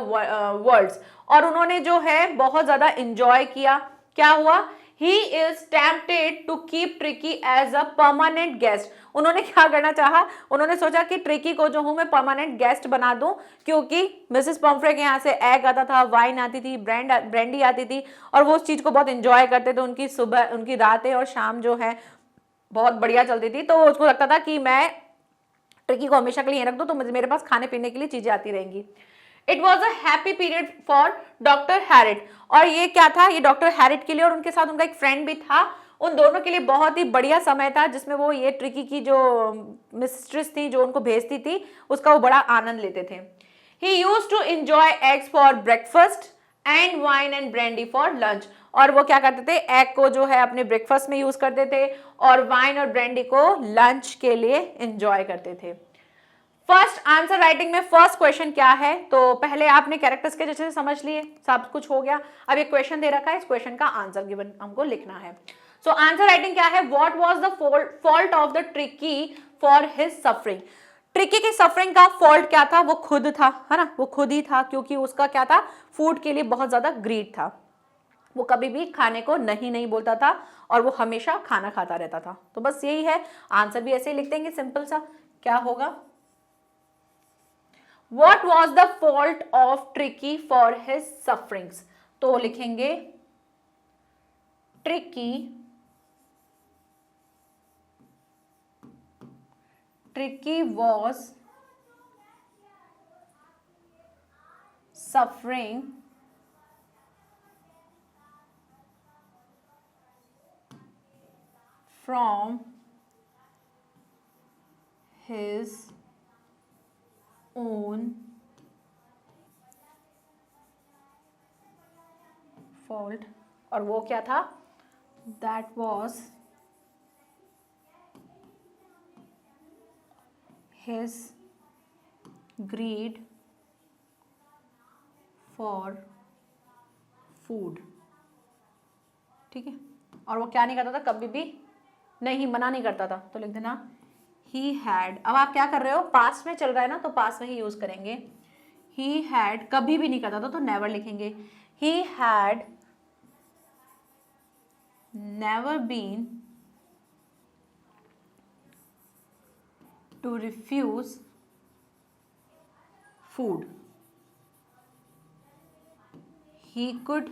worlds, और उन्होंने जो है बहुत ज्यादा एंजॉय किया। क्या हुआ, he is tempted to keep Tricki as a permanent guest, उन्होंने क्या करना चाहा, उन्होंने सोचा कि ट्रिकी को जो हूं मैं परमानेंट गेस्ट बना दूं, क्योंकि मिसेस पम्फ्रे के यहाँ से एग आता था, वाइन आती थी, ब्रांडी आती थी, और वो उस चीज को बहुत एंजॉय करते थे। उनकी सुबह, उनकी रातें और शाम जो है बहुत बढ़िया चलती थी, तो उसको लगता था कि मैं ट्रिकी को हमेशा के लिए रख दो तो मेरे पास खाने पीने के लिए चीजें आती रहेंगी। It was a happy period for doctor Herriot, और ये क्या था, ये डॉक्टर हैरिट के लिए और उनके साथ उनका एक फ्रेंड भी था, उन दोनों के लिए बहुत ही बढ़िया समय था, जिसमें वो ये ट्रिकी की जो मिस्ट्रेस थी जो उनको भेजती थी उसका वो बड़ा आनंद लेते थे। He used to enjoy eggs for breakfast and wine and brandy for lunch, और वो क्या करते थे, एग को जो है अपने ब्रेकफास्ट में यूज करते थे और वाइन और ब्रांडी को लंच के लिए एंजॉय करते थे। फर्स्ट आंसर राइटिंग में फर्स्ट क्वेश्चन क्या है, तो पहले आपने कैरेक्टर्स के जैसे समझ लिए, सब कुछ हो गया। अब एक क्वेश्चन दे रखा है, इस क्वेश्चन का आंसर गिवन हमको लिखना है। सो आंसर राइटिंग क्या है, what was the fault of the tricky for his suffering. Tricky की सफरिंग का फॉल्ट क्या था, वो खुद था, है ना, वो खुद ही था, क्योंकि उसका क्या था, फूड के लिए बहुत ज्यादा ग्रीड था। वो कभी भी खाने को नहीं नहीं बोलता था और वो हमेशा खाना खाता रहता था। तो बस यही है, आंसर भी ऐसे ही लिख देंगे सिंपल सा, क्या होगा, What was the fault of Tricky for his sufferings? तो लिखेंगे Tricky was suffering from his own fault, और वो क्या था, that was his greed for food। ठीक है, और वो क्या नहीं करता था, कभी भी नहीं, मना नहीं करता था, तो लिख देना he had। अब आप क्या कर रहे हो, पास्ट में चल रहा है ना, तो पास्ट में ही यूज करेंगे। he had कभी भी नहीं करता था, तो never लिखेंगे। he had never been to refuse food। he could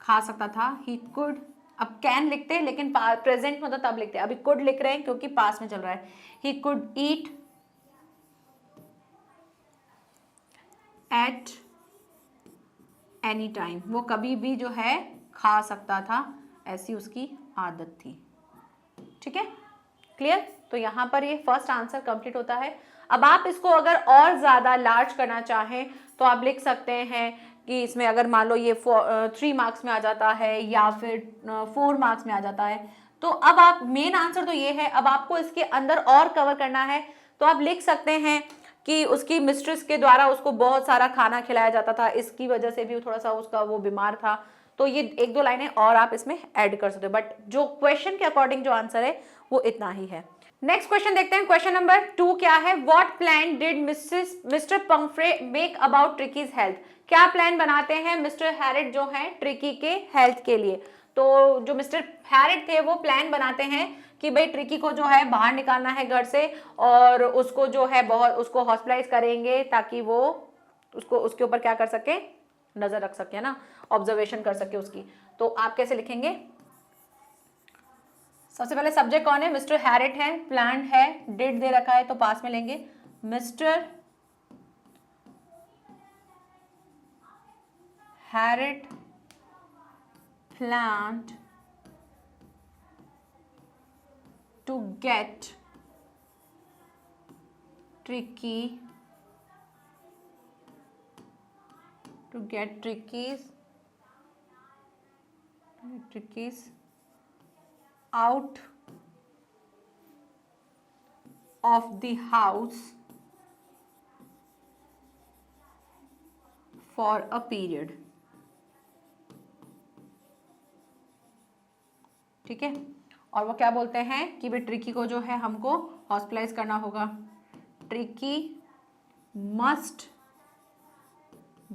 खा सकता था, he could, अब कैन लिखते हैं लेकिन प्रेजेंट में तो तब लिखते हैं, अभी कुड लिख रहे हैं क्योंकि पास में चल रहा है। he could eat at any time, वो कभी भी जो है खा सकता था, ऐसी उसकी आदत थी। ठीक है, क्लियर। तो यहाँ पर ये फर्स्ट आंसर कंप्लीट होता है। अब आप इसको अगर और ज्यादा लार्ज करना चाहें तो आप लिख सकते हैं कि इसमें अगर मान लो ये 3 मार्क्स में आ जाता है या फिर 4 मार्क्स में आ जाता है, तो अब आप, मेन आंसर तो ये है, अब आपको इसके अंदर और कवर करना है, तो आप लिख सकते हैं कि उसकी मिस्ट्रेस के द्वारा उसको बहुत सारा खाना खिलाया जाता था, इसकी वजह से भी थोड़ा सा उसका वो बीमार था। तो ये 1-2 लाइनें और आप इसमें ऐड कर सकते हो, बट जो क्वेश्चन के अकॉर्डिंग जो आंसर है वो इतना ही है। नेक्स्ट क्वेश्चन देखते हैं, क्वेश्चन नंबर 2 क्या है, what plan did mister Pomfrey make about ट्रिकीज health. क्या प्लान बनाते हैं मिस्टर हैरिट जो है ट्रिकी के हेल्थ के लिए। तो जो मिस्टर हैरिट थे वो प्लान बनाते हैं कि भाई ट्रिकी को जो है बाहर निकालना है घर से, और उसको जो है बहुत उसको हॉस्पिटलाइज करेंगे ताकि वो उसको उसके ऊपर क्या कर सके, नजर रख सके ना, ऑब्जर्वेशन कर सके उसकी। तो आप कैसे लिखेंगे, सबसे पहले सब्जेक्ट कौन है, मिस्टर हैरिट है, प्लान है, डिड दे रखा है तो पास में लेंगे, mister Herriot planned to get Tricky's out of the house for a period। ठीक है, और वो क्या बोलते हैं कि भाई ट्रिकी को जो है हमको हॉस्पिटलाइज करना होगा, tricky must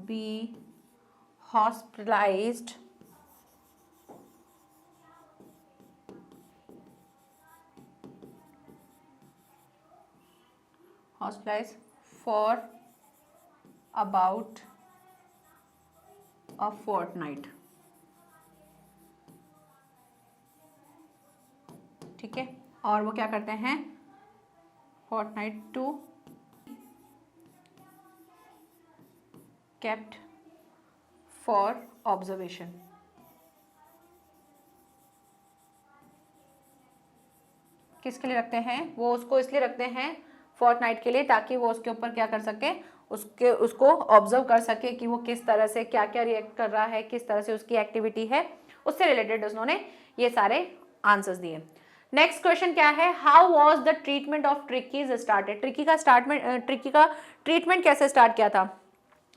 be hospitalised for about a fortnight. ठीक है, और वो क्या करते हैं, fortnight to kept for observation. किसके लिए रखते हैं, वो उसको इसलिए रखते हैं फोर्टनाइट के लिए ताकि वो उसके ऊपर क्या कर सके, उसको ऑब्जर्व कर सके कि वो किस तरह से क्या क्या रिएक्ट कर रहा है, किस तरह से उसकी एक्टिविटी है, उससे रिलेटेड उन्होंने ये सारे आंसर्स दिए। नेक्स्ट क्वेश्चन क्या है, how was the treatment of ट्रिकीज started. Tricky का ट्रीटमेंट कैसे स्टार्ट किया था।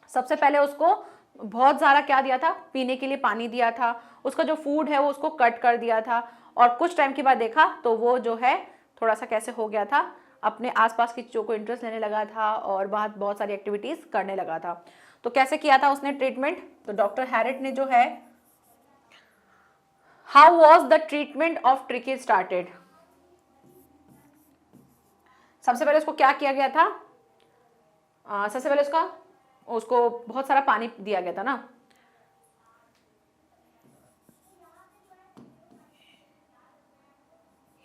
सबसे पहले उसको बहुत सारा क्या दिया था, पीने के लिए पानी दिया था, उसका जो फूड है वो उसको कट कर दिया था, और कुछ टाइम के बाद देखा तो वो जो है थोड़ा सा कैसे हो गया था, अपने आसपास की चीज़ों को इंटरेस्ट लेने लगा था और बाहर बहुत सारी एक्टिविटीज़ करने लगा था। तो कैसे किया था उसने ट्रीटमेंट, तो डॉक्टर हैरिट ने जो है, how was the treatment of tricky started, सबसे पहले उसको क्या किया गया था, सबसे पहले उसको बहुत सारा पानी दिया गया था ना,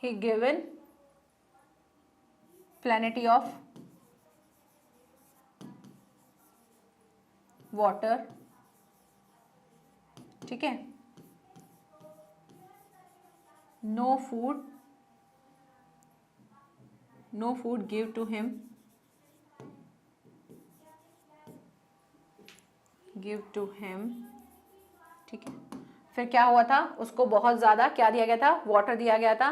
he given plenty of water, ठीक है, no food give to him, ठीक है। फिर क्या हुआ था, उसको बहुत ज़्यादा क्या दिया गया था, वाटर दिया गया था,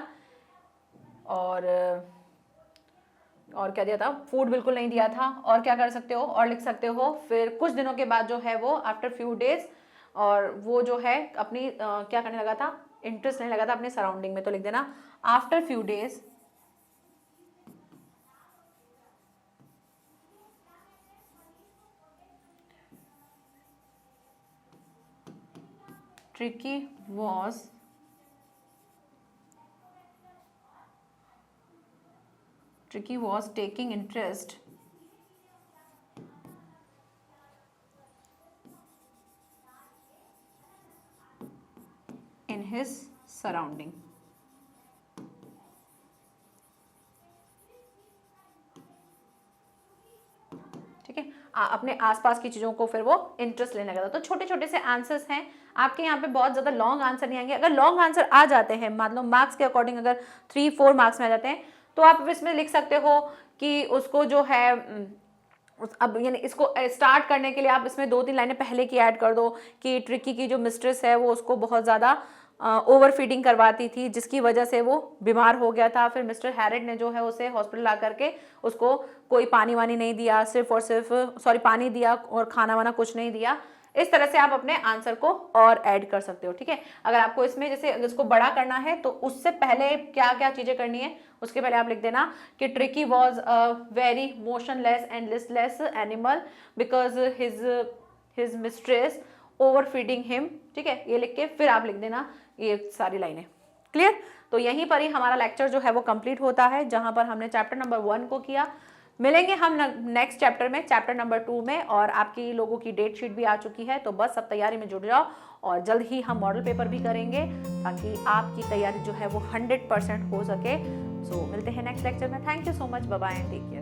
और क्या दिया था, फूड बिल्कुल नहीं दिया था। और क्या कर सकते हो, और लिख सकते हो, फिर कुछ दिनों के बाद जो है वो आफ्टर फ्यू डेज, और वो जो है अपनी क्या करने लगा था, इंटरेस्ट लेने लगा था अपने सराउंडिंग में, तो लिख देना after few days Tricky was taking interest in his surrounding, ठीक है, अपने आसपास की चीज़ों को फिर वो इंटरेस्ट लेने लगा था। तो छोटे छोटे से आंसर्स हैं आपके यहाँ पे, बहुत ज़्यादा लॉन्ग आंसर नहीं आएंगे। अगर लॉन्ग आंसर आ जाते हैं, मान लो मार्क्स के अकॉर्डिंग अगर 3-4 मार्क्स में आ जाते हैं, तो आप इसमें लिख सकते हो कि उसको जो है, अब यानी इसको स्टार्ट करने के लिए आप इसमें 2-3 लाइनें पहले की ऐड कर दो कि ट्रिकी की जो मिस्ट्रेस है वो उसको बहुत ज़्यादा ओवर फीडिंग करवाती थी, जिसकी वजह से वो बीमार हो गया था। फिर मिस्टर हैरिट ने जो है उसे हॉस्पिटल ला करके उसको कोई पानी वानी नहीं दिया, सिर्फ और सिर्फ पानी दिया और खाना वाना कुछ नहीं दिया। इस तरह से आप अपने आंसर को और ऐड कर सकते हो, ठीक है। अगर आपको इसमें जैसे इसको बड़ा करना है तो उससे पहले क्या क्या चीज़ें करनी है, उसके पहले आप लिख देना कि tricky was a very motionless and listless animal because his mistress over feeding him, ठीक है। ये लिख के फिर आप लिख देना ये सारी लाइनें। क्लियर? तो यहीं पर ही हमारा लेक्चर जो है वो कंप्लीट होता है, जहां पर हमने चैप्टर नंबर 1 को किया। मिलेंगे हम नेक्स्ट चैप्टर में, चैप्टर नंबर 2 में, और आपकी लोगों की डेट शीट भी आ चुकी है, तो बस सब तैयारी में जुड़ जाओ। और जल्द ही हम मॉडल पेपर भी करेंगे ताकि आपकी तैयारी जो है वो 100% हो सके। सो मिलते हैं नेक्स्ट लेक्चर में। Thank you so much, bye bye and take care.